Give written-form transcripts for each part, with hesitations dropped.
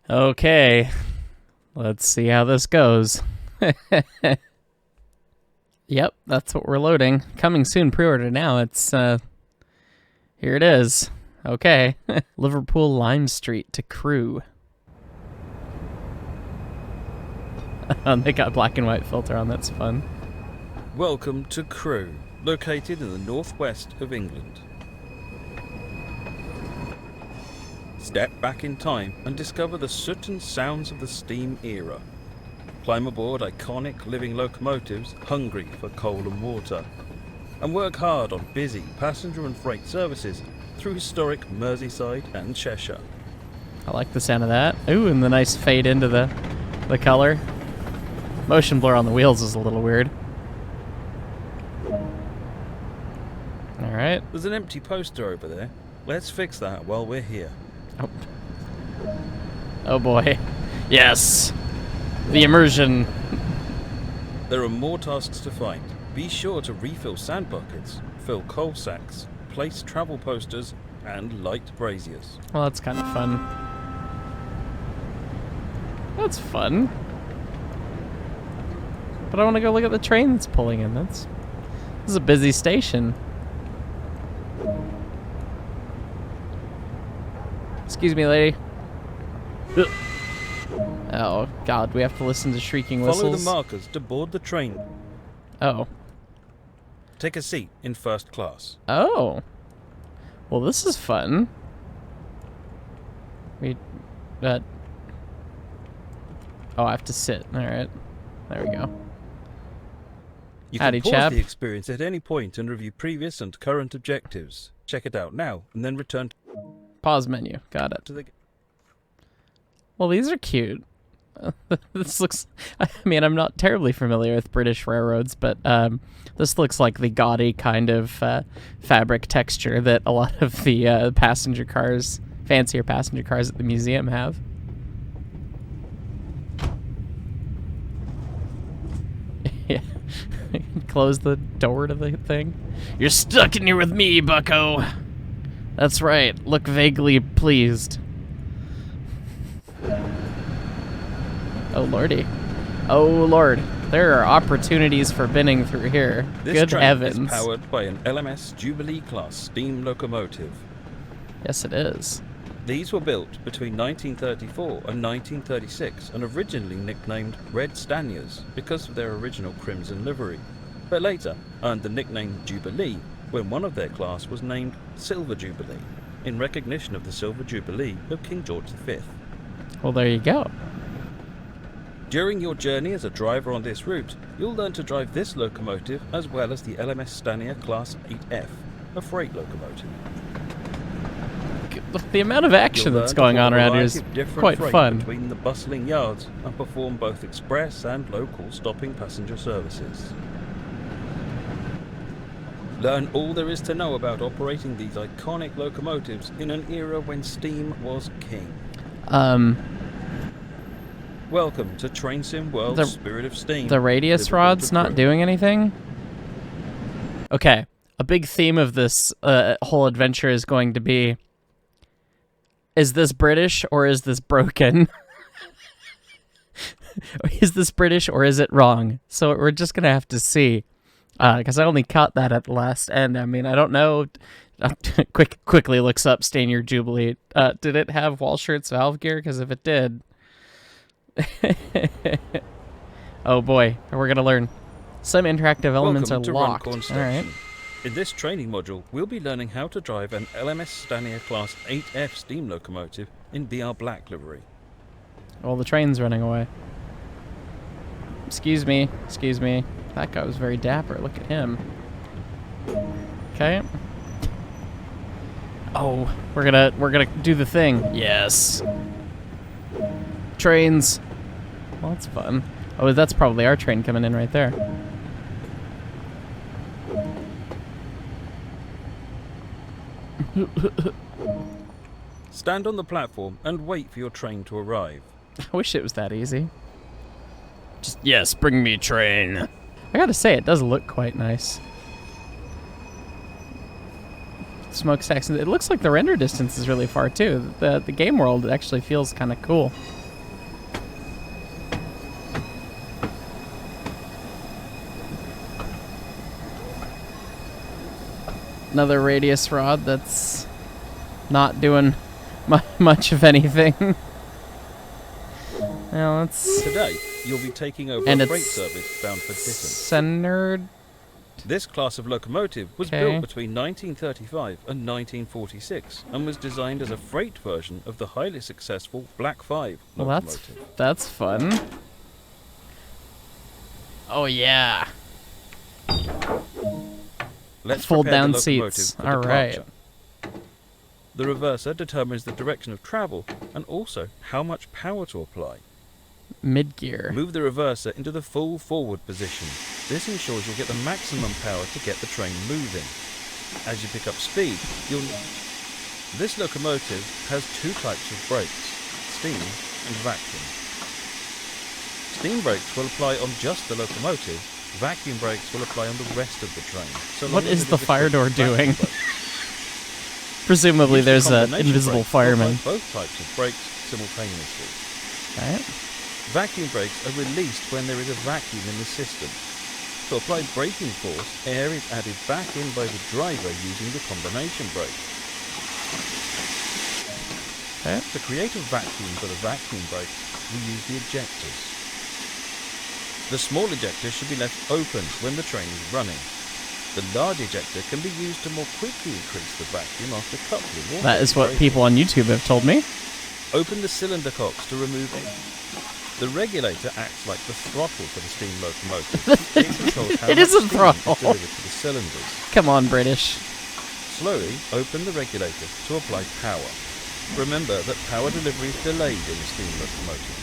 Okay, let's see how this goes. Yep, that's what we're loading. Coming soon, pre-order now. It's, here it is. Okay. Liverpool Lime Street to Crewe. They got black and white filter on, that's fun. Welcome to Crewe, located in the northwest of England. Step back in time and discover the soot and sounds of the steam era. Climb aboard iconic living locomotives hungry for coal and water, and work hard on busy passenger and freight services through historic Merseyside and Cheshire. I like the sound of that. Ooh, and the nice fade into the color. Motion blur on the wheels is a little weird. Alright. There's an empty poster over there. Let's fix that while we're here. Oh. Oh boy. Yes! The immersion. There are more tasks to find. Be sure to refill sand buckets, fill coal sacks, place travel posters, and light braziers. Well, that's kind of fun. That's fun. But I want to go look at the train that's pulling in. This is a busy station. Excuse me, lady. Ugh. Oh, God, we have to listen to shrieking whistles. Follow the markers to board the train. Oh. Take a seat in first class. Oh. Well, this is fun. Oh, I have to sit. All right. There we go. You Howdy, can pause chap. the experience at any point and review previous and current objectives. Check it out now, and then return Pause menu. Got it. to the... Well, these are cute. This looks... I mean, I'm not terribly familiar with British railroads, but this looks like the gaudy kind of fabric texture that a lot of the passenger cars, fancier passenger cars at the museum have. Yeah. Close the door to the thing. You're stuck in here with me, bucko. That's right. Look vaguely pleased. Oh, lordy. Oh, Lord. There are opportunities for binning through here. This Good train heavens. is powered by an LMS Jubilee class steam locomotive. Yes, it is. These were built between 1934 and 1936 and originally nicknamed Red Staniers because of their original crimson livery, but later earned the nickname Jubilee when one of their class was named Silver Jubilee, in recognition of the Silver Jubilee of King George V. Well, there you go. During your journey as a driver on this route, you'll learn to drive this locomotive as well as the LMS Stanier Class 8F, a freight locomotive. The amount of action that's going on around here is quite fun. Between the bustling yards and perform both express and local stopping passenger services. Learn all there is to know about operating these iconic locomotives in an era when steam was king. Welcome to Train Sim World's Spirit of Steam. The radius rod's not doing anything? Okay, a big theme of this whole adventure is going to be, is this British or is this broken? Is this British or is it wrong? So we're just going to have to see. Because I only caught that at the last end. I mean, I don't know. Quickly looks up Stanier Jubilee. Did it have Walschaerts valve gear? Because if it did... Oh boy, we're going to learn. Some interactive elements are locked. All right. In this training module, we'll be learning how to drive an LMS Stanier Class 8F steam locomotive in BR Black livery. Well, the train's running away. Excuse me. Excuse me. That guy was very dapper. Look at him. Okay. Oh, we're gonna do the thing. Yes. Trains. Well, that's fun. Oh, that's probably our train coming in right there. Stand on the platform and wait for your train to arrive. I wish it was that easy. Just, yes, bring me train. I gotta say, it does look quite nice. smokestacks. It looks like the render distance is really far too. The game world actually feels kind of cool. Another radius rod that's not doing much of anything. Now let's. Today, you'll be taking over And a it's freight service bound for Ditton. Centered. This class of locomotive was Okay. built between 1935 and 1946 and was designed as a freight version of the highly successful Black 5 Well, locomotive. that's fun. Oh yeah. Let's Fold prepare down the locomotive seats. for All right. departure. The reverser determines the direction of travel and also how much power to apply. Mid gear. Move the reverser into the full forward position. This ensures you'll get the maximum power to get the train moving. As you pick up speed, This locomotive has two types of brakes, steam and vacuum. Steam brakes will apply on just the locomotive. Vacuum brakes will apply on the rest of the train. So What long as is it the a fire quick door vacuum doing? brake. Presumably Use the there's an combination invisible brake to apply fireman. both types of brakes simultaneously. Right. Vacuum brakes are released when there is a vacuum in the system. To apply braking force, air is added back in by the driver using the combination brake. Okay. To create a vacuum for the vacuum brakes, we use the ejectors. The small ejector should be left open when the train is running. The large ejector can be used to more quickly increase the vacuum after coupling. or That is what braking. people on YouTube have told me. Open the cylinder cocks to remove air. The regulator acts like the throttle for the steam locomotive. It controls how It much is a steam throttle. is delivered to the cylinders. Come on, British. Slowly open the regulator to apply power. Remember that power delivery is delayed in a steam locomotive.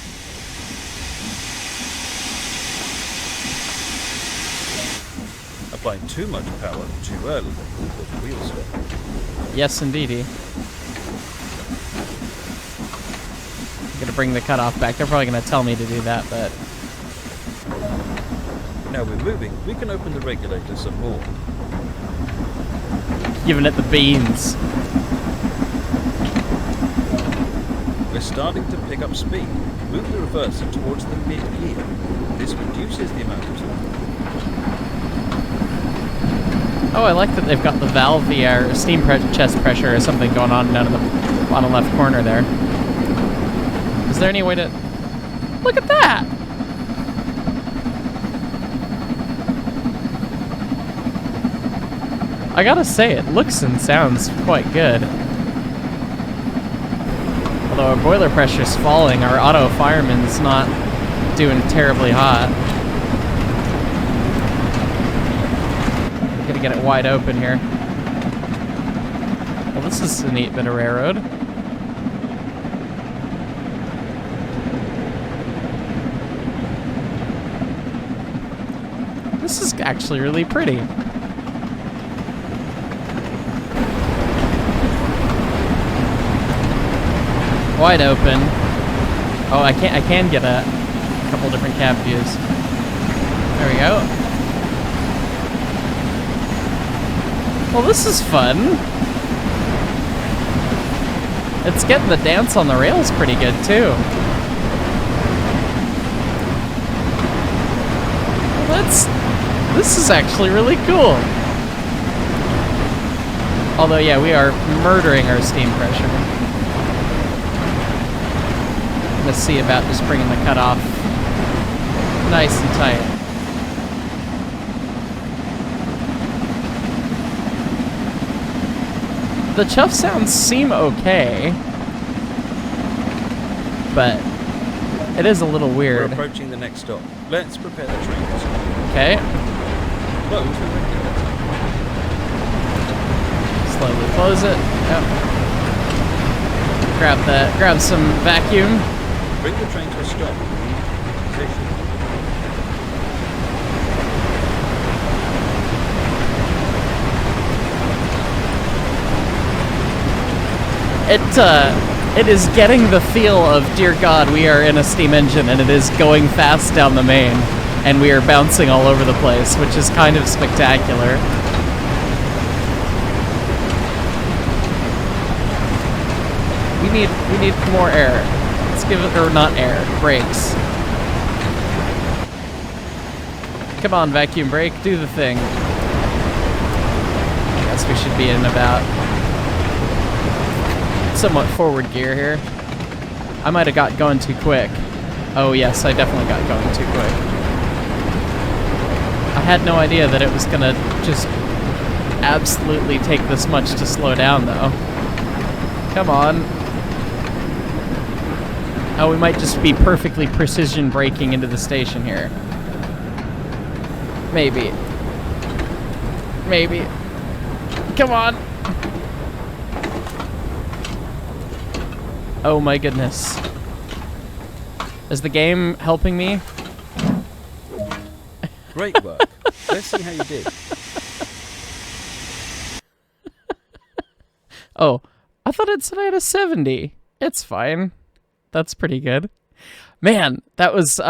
Applying too much power too early will cause wheel stop. Yes, indeedy. I'm gonna bring the cutoff back. They're probably gonna tell me to do that, but Now we're moving, we can open the regulator some more. giving it the beans. We're starting to pick up speed. Move the reverser towards the mid-gear. This reduces the amount of torque. Oh, I like that they've got the valve, the steam chest pressure or something going on down in the bottom left corner there. Is there any way to... Look at that! I gotta say, it looks and sounds quite good. Although our boiler pressure's falling, our auto fireman's not doing terribly hot. Gotta get it wide open here. Well, this is a neat bit of railroad. This is actually really pretty. Wide open. Oh, I can get a couple different cab views. There we go. Well, this is fun. It's getting the dance on the rails pretty good, too. Well, this is actually really cool. Although, yeah, we are murdering our steam pressure. I'm gonna see about just bringing the cutoff nice and tight. The chuff sounds seem okay, but it is a little We're weird. approaching the next stop. Let's prepare the train to stop. Okay, Close the regulator. slowly close it. Yep. Grab some vacuum. Bring the train to a stop. Position. It is getting the feel of, dear God, we are in a steam engine and it is going fast down the main and we are bouncing all over the place, which is kind of spectacular. We need more air. Let's give it, or not air, brakes. Come on, vacuum brake, do the thing. I guess we should be in about somewhat forward gear here. I might have got going too quick. Oh yes, I definitely got going too quick. I had no idea that it was gonna just absolutely take this much to slow down though. Come on. Oh, we might just be perfectly precision braking into the station here. Maybe. Maybe. Come on. Oh my goodness. Is the game helping me? Great work. Let's see how you did. Oh, I thought it said I had a 70. It's fine. That's pretty good. Man, that was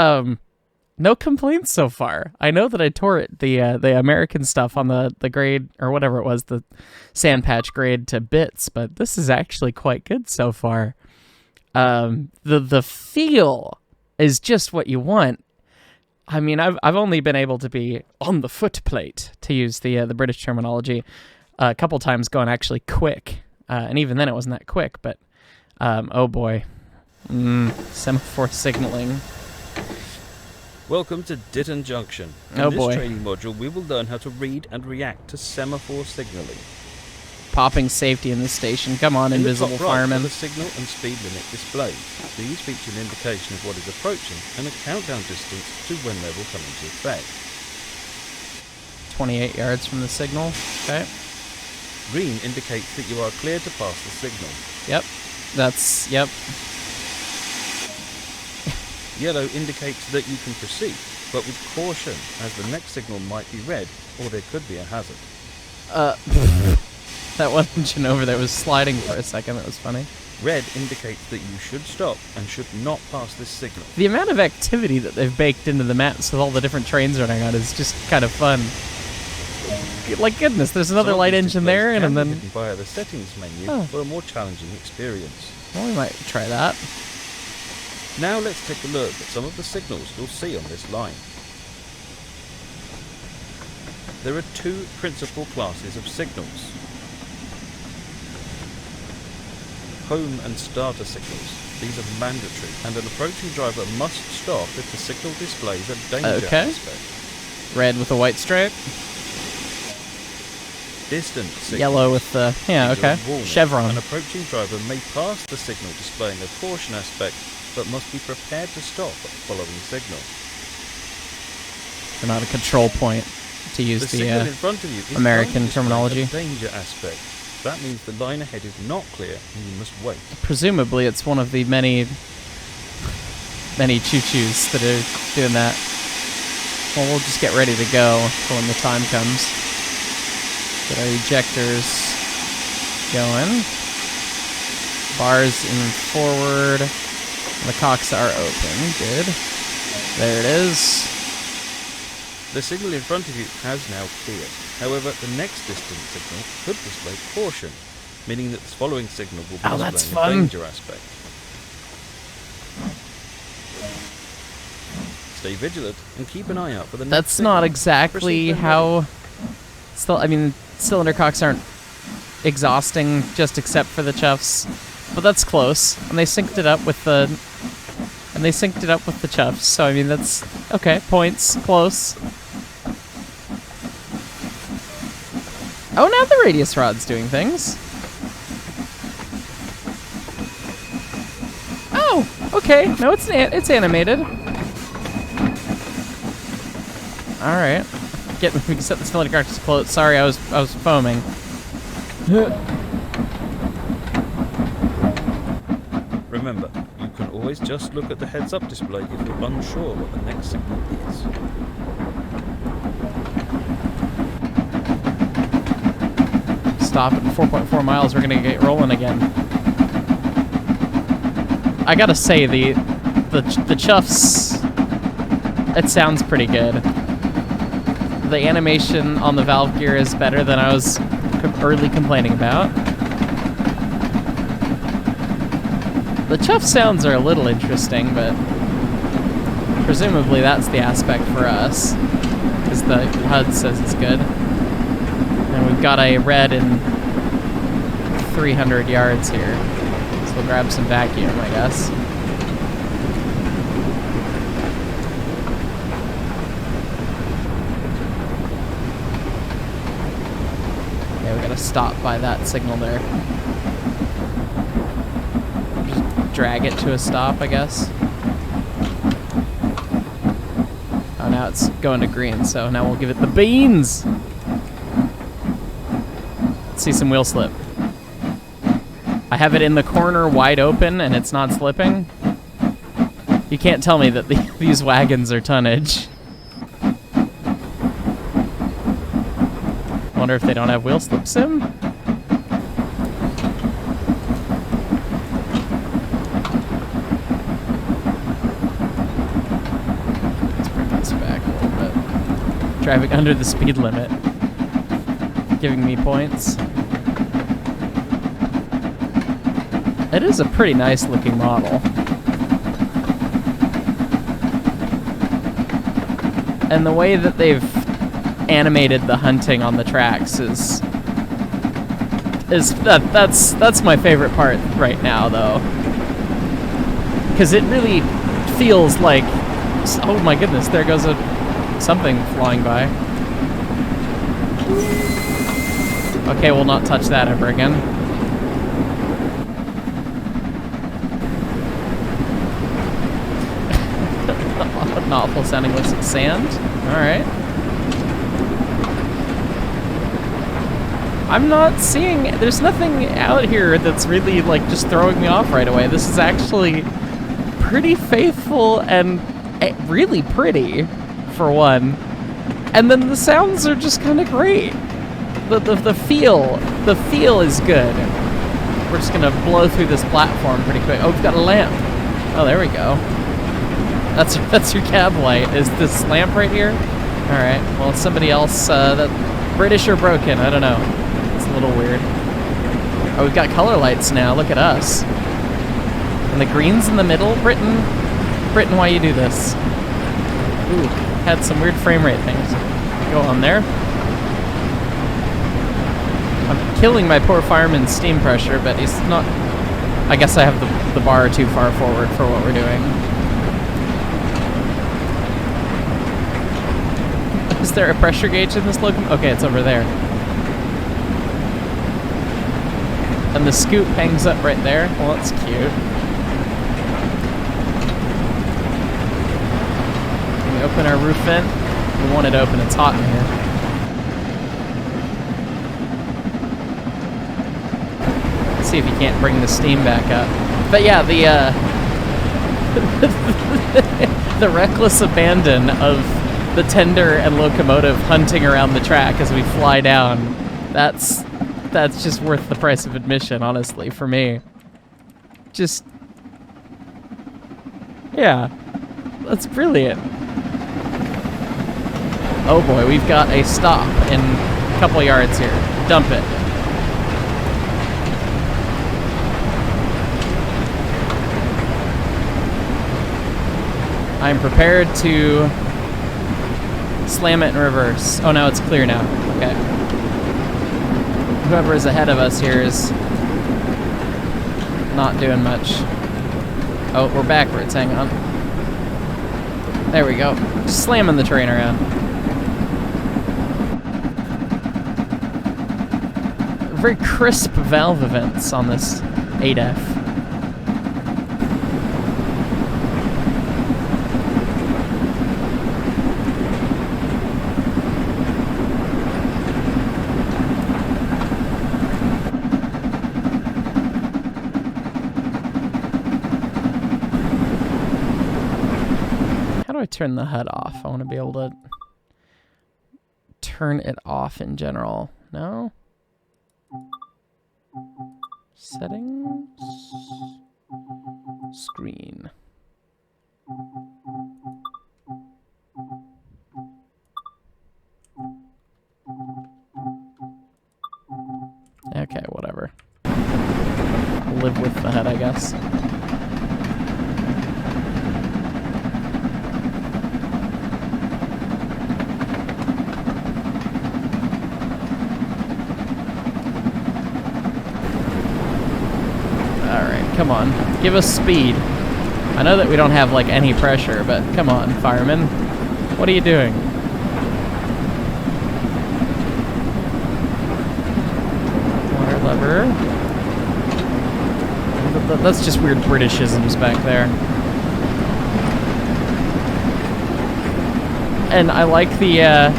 no complaints so far. I know that I tore it, the American stuff on the grade, or whatever it was, the sandpatch grade to bits, but this is actually quite good so far. The feel is just what you want. I mean, I've only been able to be on the footplate, to use the British terminology, a couple times going actually quick, and even then it wasn't that quick. But oh boy, semaphore signaling. Welcome to Ditton Junction. In Oh this boy. training module, we will learn how to read and react to semaphore signaling. Popping safety in this station. Come on, In the invisible top right fireman. are the signal and speed limit displays. These feature an indication of what is approaching and a countdown distance to when they will come into effect. 28 yards from the signal. Okay. Green indicates that you are clear to pass the signal. Yep. That's, yep. Yellow indicates that you can proceed, but with caution, as the next signal might be red, or there could be a hazard. That one engine over there was sliding for a second. That was funny. Red indicates that you should stop and should not pass this signal. The amount of activity that they've baked into the maps with all the different trains running on is just kind of fun. Like goodness, there's another Some of light these engine displays there, can and be then... hidden via the settings menu Oh. for a more challenging experience. Well, we might try that. Now let's take a look at some of the signals you'll see on this line. There are two principal classes of signals. Home and starter signals. These are mandatory, and an approaching driver must stop if the signal displays a danger Okay. aspect. Red with a white stripe. Distant signals. Yellow with the... Yeah, These are okay. a warning. Chevron. An approaching driver may pass the signal displaying a caution aspect, but must be prepared to stop at the following signal. They're not a control point, to use The signal in the front of you is American currently displaying terminology. a danger aspect. That means the line ahead is not clear and you must wait. presumably it's one of the many choo-choos that are doing that. Well, we'll just get ready to go for when the time comes. Get our ejectors going. Bars in forward. The cocks are open. Good. There it is. The signal in front of you has now cleared. However, the next distant signal could display caution, meaning that the following signal will be Oh, that's displaying a fun. danger aspect. Stay vigilant and keep an eye out for the next That's signal. not exactly Proceed when how... I mean, cylinder cocks aren't exhausting, just except for the chuffs. But that's close. And they synced it up with the... And they synced it up with the chuffs, so I mean, that's... Okay, points. Close. Oh, now the radius rod's doing things. Oh, okay. No, it's animated. All right. We can set the cylinder cock to close. Sorry, I was foaming. Remember, you can always just look at the heads-up display if you're unsure what the next signal is. Stop at 4.4 miles. We're gonna get rolling again. I gotta say the chuffs. It sounds pretty good. The animation on the valve gear is better than I was early complaining about. The chuff sounds are a little interesting, but presumably that's the aspect for us, because the HUD says it's good. And we've got a red in 300 yards here, so we'll grab some vacuum, I guess. Okay, we gotta stop by that signal there. Just drag it to a stop, I guess. Oh, now it's going to green, so now we'll give it the beans! Let's see some wheel slip. I have it in the corner wide open and it's not slipping. You can't tell me that these wagons are tonnage. Wonder if they don't have wheel slip sim? Let's bring this back a little bit. Driving under the speed limit. Giving me points. It is a pretty nice looking model. And the way that they've animated the hunting on the tracks is that's my favorite part right now, though. Because it really feels like, oh my goodness, there goes something flying by. Okay, we'll not touch that ever again. An awful sounding looks like sand. Alright. I'm not seeing... There's nothing out here that's really, like, just throwing me off right away. This is actually pretty faithful and really pretty, for one. And then the sounds are just kind of great. The feel is good. We're just gonna blow through this platform pretty quick. Oh, we've got a lamp. Oh, there we go. That's your cab light. Is this lamp right here? All right. Well, somebody else. That British or broken? I don't know. It's a little weird. Oh, we've got color lights now. Look at us. And the green's in the middle. Britain, why you do this? Ooh, had some weird frame rate things. Go on there. I'm killing my poor fireman's steam pressure, but he's not... I guess I have the bar too far forward for what we're doing. Is there a pressure gauge in this locomotive? Okay, it's over there. And the scoop hangs up right there. Well, that's cute. Can we open our roof vent? We want it open. It's hot in here. See if you can't bring the steam back up. But yeah, the reckless abandon of the tender and locomotive hunting around the track as we fly down, that's just worth the price of admission, honestly, for me. Just, yeah, that's brilliant. Oh boy, we've got a stop in a couple yards here. Dump it. I'm prepared to slam it in reverse. Oh, now it's clear now. Okay. Whoever is ahead of us here is not doing much. Oh, we're backwards. Hang on. There we go. Just slamming the train around. Very crisp valve events on this 8F. Turn the HUD off. I want to be able to turn it off in general. No? Settings. Screen. Okay, whatever. Live with the HUD, I guess. come on. Give us speed. I know that we don't have, like, any pressure, but come on, firemen. What are you doing? Water lever. That's just weird Britishisms back there. And I like the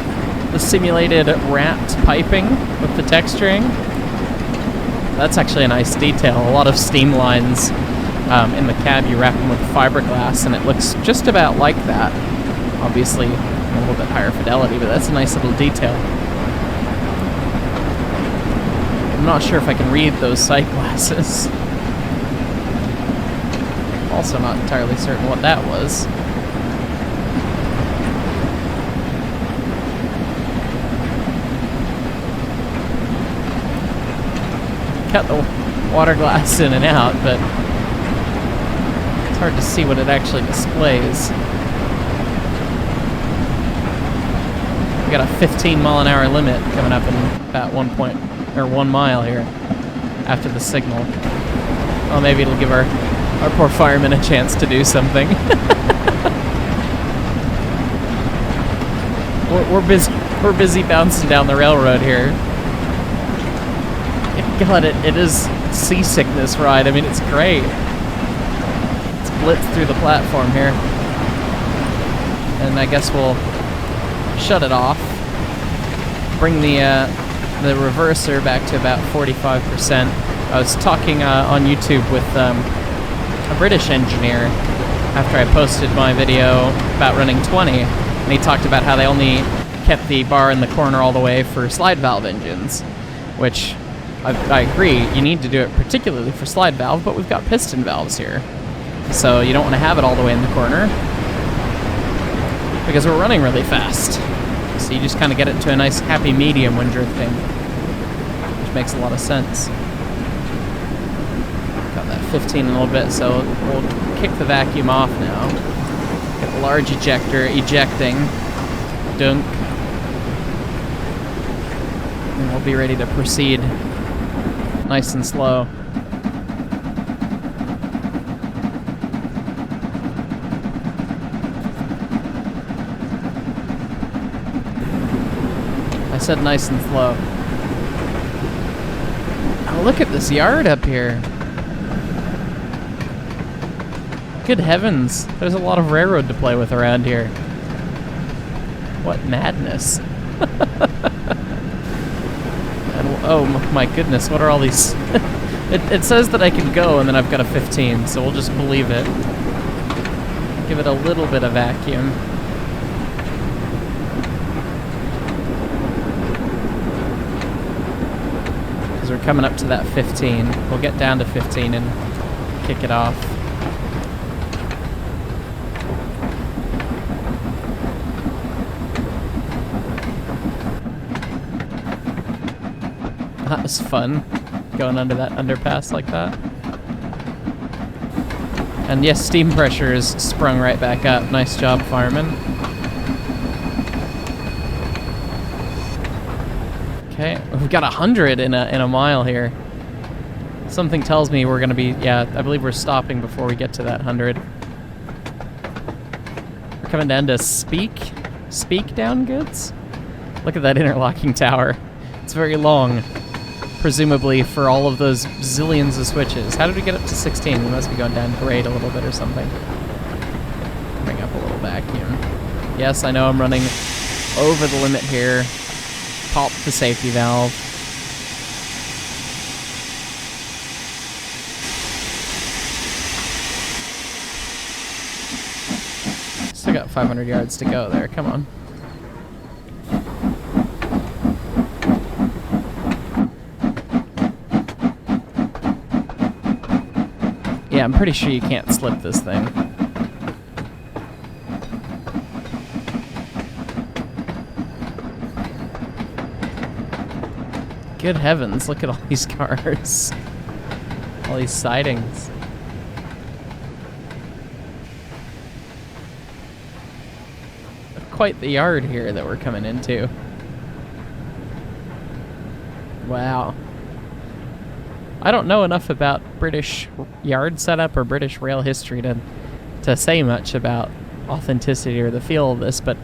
simulated wrapped piping with the texturing. That's actually a nice detail. A lot of steam lines in the cab, you wrap them with fiberglass, and it looks just about like that. Obviously, a little bit higher fidelity, but that's a nice little detail. I'm not sure if I can read those sight glasses. Also not entirely certain what that was. Cut the water glass in and out, but it's hard to see what it actually displays. We got a 15-mile-an-hour limit coming up in about 1 mile here after the signal. Oh, maybe it'll give our poor firemen a chance to do something. We're busy bouncing down the railroad here. God, it is seasickness ride. I mean, it's great. Let's blitz through the platform here. And I guess we'll shut it off. Bring the reverser back to about 45%. I was talking on YouTube with a British engineer after I posted my video about running 20, and he talked about how they only kept the bar in the corner all the way for slide valve engines, which I agree, you need to do it particularly for slide valve, but we've got piston valves here. So you don't want to have it all the way in the corner, because we're running really fast. So you just kind of get it to a nice happy medium when drifting, which makes a lot of sense. Got that 15 in a little bit, so we'll kick the vacuum off now. Get the large ejector ejecting. Dunk. And we'll be ready to proceed nice and slow. I said nice and slow. Oh, look at this yard up here. Good heavens, there's a lot of railroad to play with around here. What madness. Oh my goodness, what are all these? It says that I can go, and then I've got a 15, so we'll just believe it. Give it a little bit of vacuum. Because we're coming up to that 15. We'll get down to 15 and kick it off. That was fun, going under that underpass like that. And yes, steam pressure is sprung right back up. Nice job, firemen. Okay, we've got 100 in a mile here. Something tells me we're gonna be, yeah, I believe we're stopping before we get to that 100. We're coming down to Speak down goods? Look at that interlocking tower. It's very long. Presumably for all of those zillions of switches. How did we get up to 16? We must be going down grade a little bit or something. Bring up a little vacuum. Yes, I know I'm running over the limit here. Pop the safety valve. Still got 500 yards to go there. Come on. Yeah, I'm pretty sure you can't slip this thing. Good heavens, look at all these cars. All these sidings. Quite the yard here that we're coming into. Wow. I don't know enough about British yard setup or British rail history to say much about authenticity or the feel of this, but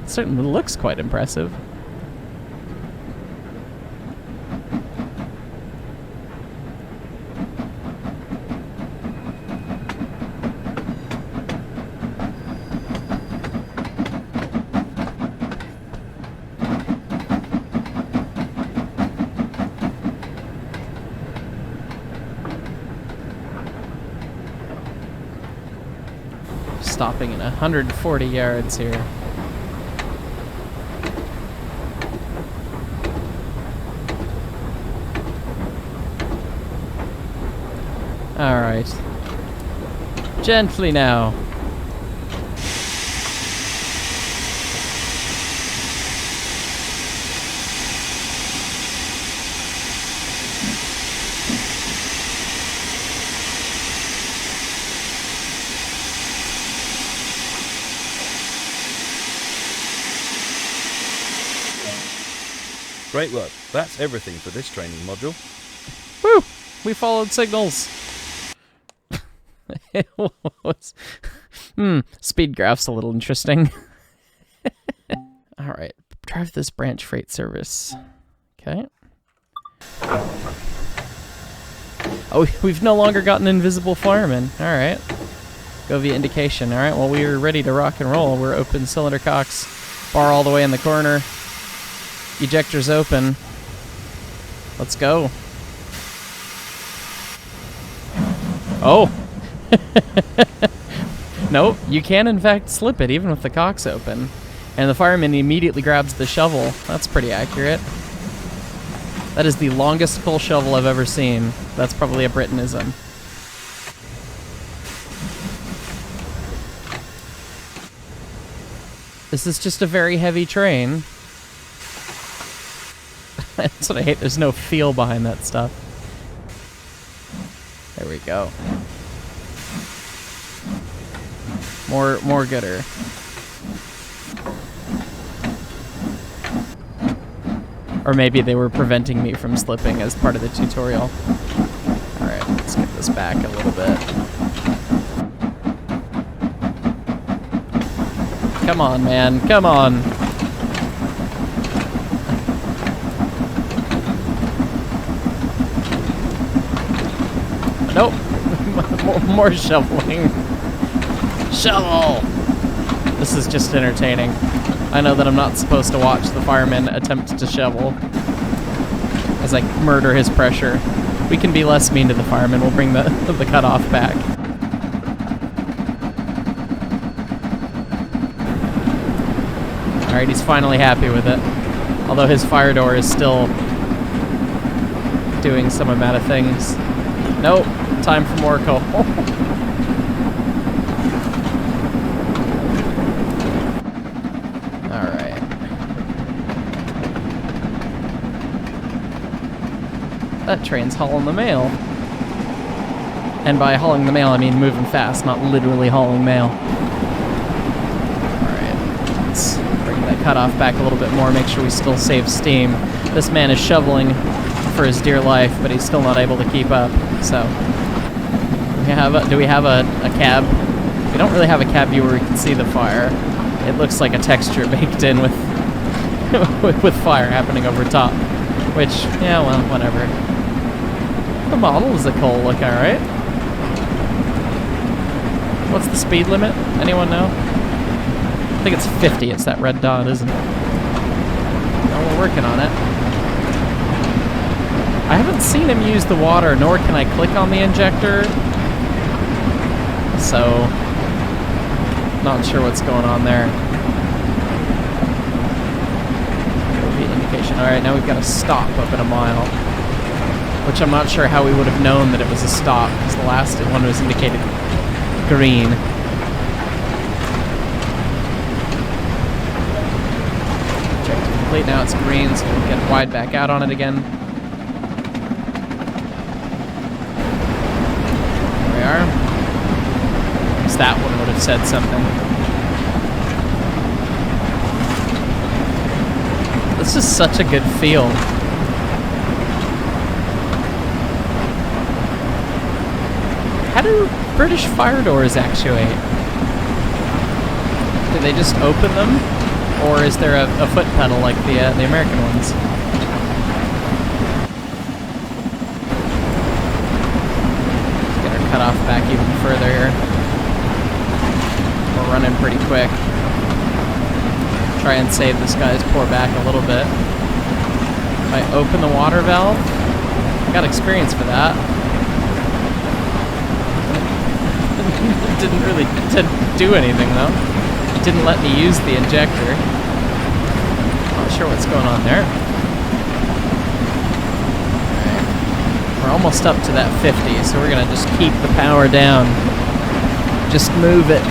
it certainly looks quite impressive. Stopping in 140 yards here. All right. Gently now. Great work. That's everything for this training module. Woo! We followed signals. Speed graph's a little interesting. All right, drive this branch freight service. Okay. Oh, we've no longer got an invisible fireman. All right. Go via indication. All right, well, we are ready to rock and roll. We're open cylinder cocks, bar all the way in the corner. Ejector's open. Let's go. Oh. Nope, you can in fact slip it even with the cocks open. And the fireman immediately grabs the shovel. That's pretty accurate. That is the longest coal shovel I've ever seen. That's probably a Britanism. This is just a very heavy train. That's what I hate. There's no feel behind that stuff. There we go. More gooder. Or maybe they were preventing me from slipping as part of the tutorial. Alright, let's get this back a little bit. Come on, man. Come on. Nope. More shoveling. Shovel! This is just entertaining. I know that I'm not supposed to watch the fireman attempt to shovel as I murder his pressure. We can be less mean to the fireman. We'll bring the cutoff back. Alright, he's finally happy with it. Although his fire door is still doing some amount of things. Nope, time for more coal. Alright. That train's hauling the mail. And by hauling the mail, I mean moving fast, not literally hauling mail. Alright, let's bring that cutoff back a little bit more, make sure we still save steam. This man is shoveling for his dear life, but he's still not able to keep up. So, do we have a cab? We don't really have a cab view where we can see the fire. It looks like a texture baked in with with fire happening over top. Which, yeah, well, whatever. The model is a coal look, alright. What's the speed limit? Anyone know? I think it's 50. It's that red dot, isn't it? No, we're working on it. I haven't seen him use the water, nor can I click on the injector. So, not sure what's going on there. The indication. Alright, now we've got a stop up at a mile. Which I'm not sure how we would have known that it was a stop, because the last one was indicated green. Objective complete, now it's green, so we'll get wide back out on it again. There we are. Because that one would have said something. This is such a good feel. How do British fire doors actuate? Do they just open them? Or is there a foot pedal like the American ones? Let's get our cutoff back even further here. We're running pretty quick. Try and save this guy's pour back a little bit. If I open the water valve, I got experience for that. Didn't really do anything though. It didn't let me use the injector. Not sure what's going on there. Alright. We're almost up to that 50, so we're gonna just keep the power down. Just move it.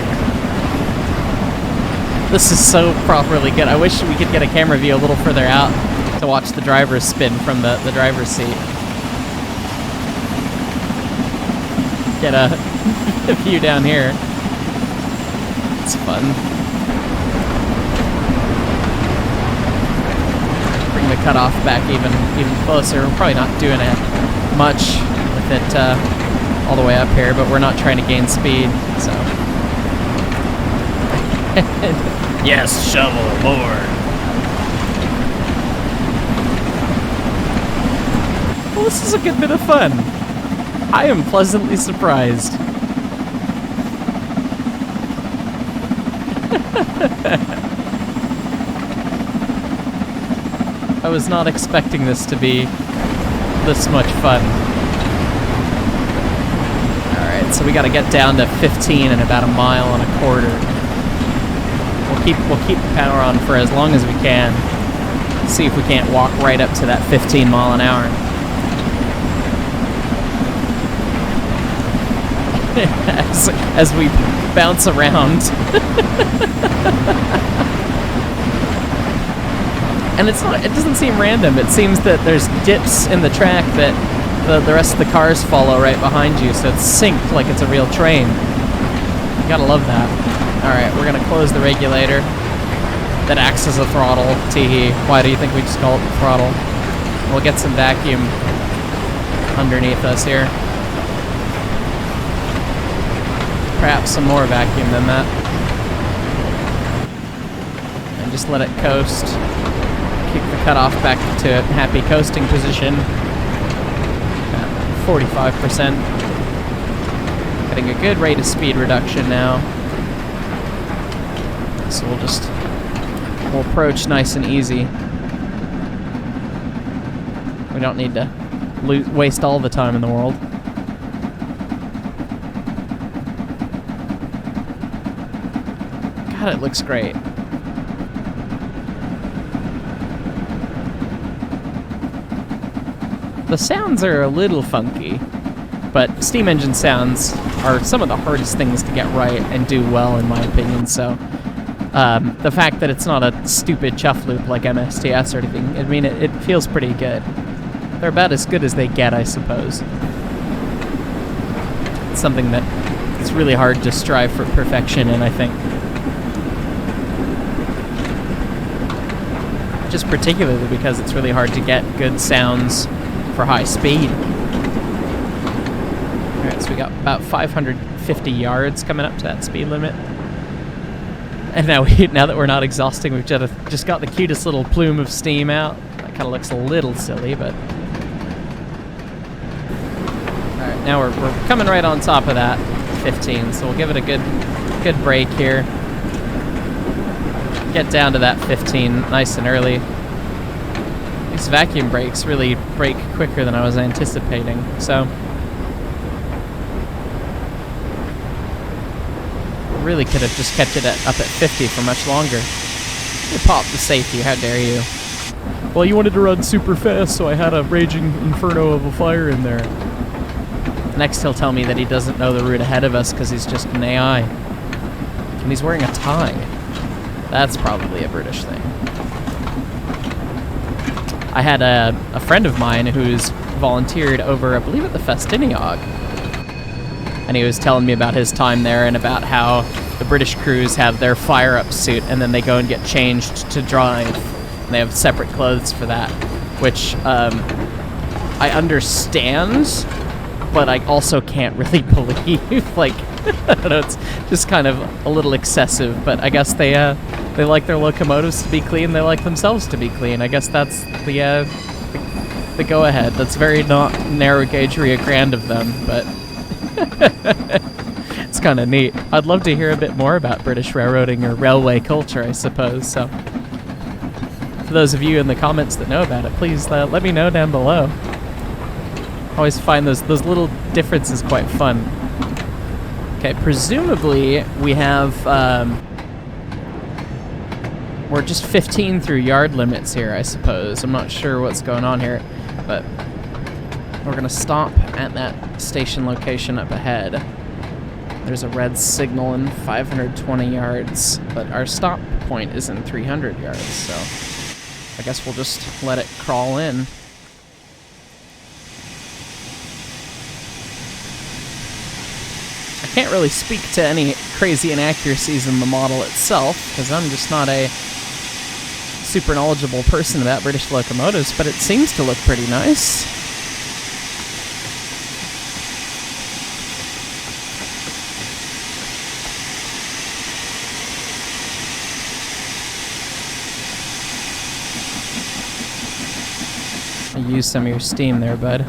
This is so properly good. I wish we could get a camera view a little further out to watch the driver spin from the driver's seat. Get a view down here. It's fun. Bring the cutoff back even closer. We're probably not doing it much with it all the way up here, but we're not trying to gain speed, so. Yes, shovel more. Well, this is a good bit of fun. I am pleasantly surprised. I was not expecting this to be this much fun. Alright, so we gotta get down to 15 in about 1.25 miles. We'll keep the power on for as long as we can. See if we can't walk right up to that 15 mile an hour. as we bounce around. And it doesn't seem random. It seems that there's dips in the track that the rest of the cars follow right behind you, so it's synced like it's a real train. You gotta love that. Alright, we're gonna close the regulator that acts as a throttle. Teehee. Why do you think we just call it the throttle? We'll get some vacuum underneath us here. Perhaps some more vacuum than that. And just let it coast. Keep the cutoff back to happy coasting position. At 45%. Getting a good rate of speed reduction now. So we'll approach nice and easy. We don't need to waste all the time in the world. God, it looks great. The sounds are a little funky, but steam engine sounds are some of the hardest things to get right and do well, in my opinion, so the fact that it's not a stupid chuff loop like MSTS or anything, I mean, it feels pretty good. They're about as good as they get, I suppose. It's something that it's really hard to strive for perfection in, I think. Just particularly because it's really hard to get good sounds for high speed. Alright, so we got about 550 yards coming up to that speed limit. And now that we're not exhausting, we've just got the cutest little plume of steam out. That kind of looks a little silly, but... Alright, now we're coming right on top of that 15, so we'll give it a good break here. Get down to that 15 nice and early. These vacuum brakes really brake quicker than I was anticipating, so... Really could have just kept it up at 50 for much longer. You popped the safety, how dare you. Well, you wanted to run super fast, so I had a raging inferno of a fire in there. Next he'll tell me that he doesn't know the route ahead of us because he's just an AI. And he's wearing a tie. That's probably a British thing. I had a friend of mine who's volunteered over, I believe, at the Stanier. And he was telling me about his time there and about how the British crews have their fire-up suit and then they go and get changed to drive. And they have separate clothes for that, which I understand but I also can't really believe, like, I don't know, it's just kind of a little excessive, but I guess they like their locomotives to be clean, they like themselves to be clean. I guess that's the go-ahead. That's very not narrow gauge Rio Grande of them, but it's kind of neat. I'd love to hear a bit more about British railroading or railway culture, I suppose, so for those of you in the comments that know about it, please let me know down below. I always find those little differences quite fun. Okay, presumably we have, we're just 15 through yard limits here, I suppose. I'm not sure what's going on here, but we're gonna stop at that station location up ahead. There's a red signal in 520 yards, but our stop point is in 300 yards, so I guess we'll just let it crawl in. I can't really speak to any crazy inaccuracies in the model itself, because I'm just not a super knowledgeable person about British locomotives, but it seems to look pretty nice. Use some of your steam there, bud.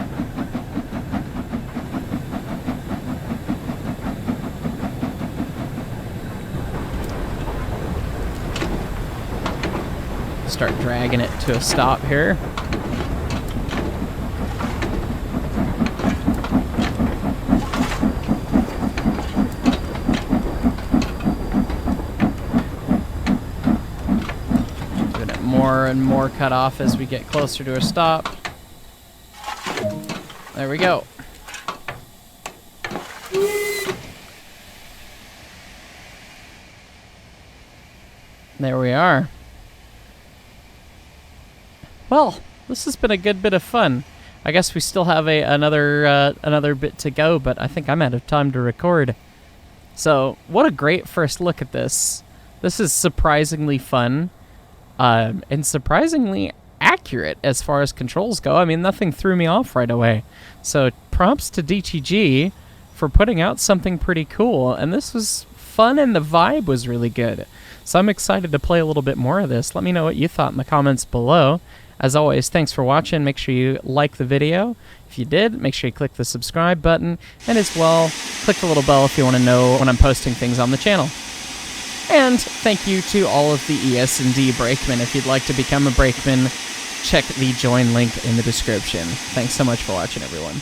Start dragging it to a stop here. Get it more and more cut off as we get closer to a stop. There we go. There we are. Well, this has been a good bit of fun. I guess we still have another bit to go, but I think I'm out of time to record. So, what a great first look at this. This is surprisingly fun, and surprisingly accurate as far as controls go. I mean, nothing threw me off right away. So props to DTG for putting out something pretty cool. And this was fun and the vibe was really good. So I'm excited to play a little bit more of this. Let me know what you thought in the comments below. As always, thanks for watching. Make sure you like the video. If you did, make sure you click the subscribe button. And as well, click the little bell if you want to know when I'm posting things on the channel. And thank you to all of the ES&D Brakemen. If you'd like to become a Brakeman, check the join link in the description. Thanks so much for watching, everyone.